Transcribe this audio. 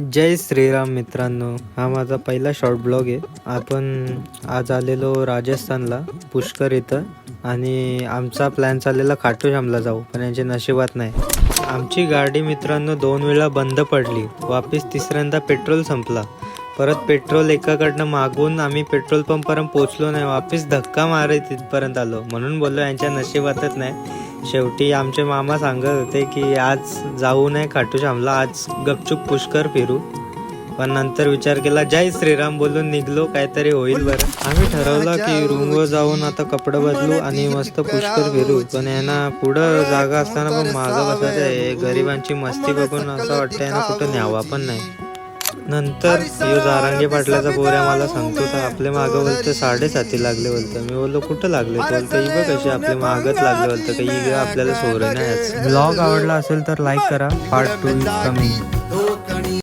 जय श्रीराम मित्रांनो, हा माझा पहिला शॉर्ट ब्लॉग आहे. आपण आज आलेलो राजस्थानला पुष्कर इथं आणि आमचा प्लॅन चाललेला खाटू श्यामला जाऊ, पण यांच्या नशिबात नाही. आमची गाडी मित्रांनो 2 वेळा बंद पडली. वापिस तिसऱ्यांदा पेट्रोल संपला. परत पेट्रोल एकाकडनं मागून आम्ही पेट्रोल पंपपर्यंत पोचलो नाही. वापिस धक्का मारत तिथपर्यंत आलो. म्हणून बोललो यांच्या नशिबातच नाही. शेवटी आमचे मामा सांगत होते की आज जाऊ नये खाटू श्यामला, आज गपचूप पुष्कर फिरू. पण नंतर विचार केला, जय श्रीराम बोलून निघलो, काहीतरी होईल बरं. आम्ही ठरवलं की रूमवर जाऊन आता कपडे बदलू आणि मस्त पुष्कर फिरू. पण यांना पुढं जागा असताना पण मागं बसायचं आहे. गरिबांची मस्ती बघून असं वाटतं यांना कुठं न्यावा पण नाही. नंतर जारांगे पाटलाचा पोऱ्या मला सांगतो तर आपले मागं बोलतं 7:30 लागले बोलतं. मी बोललो कुठं लागले? तो बोलतं ही बघ कशी आपले मागत लागले बोलतं, काही आपल्याला सोरे नाही. ब्लॉग आवडला असेल तर लाईक करा. Part 2 is coming.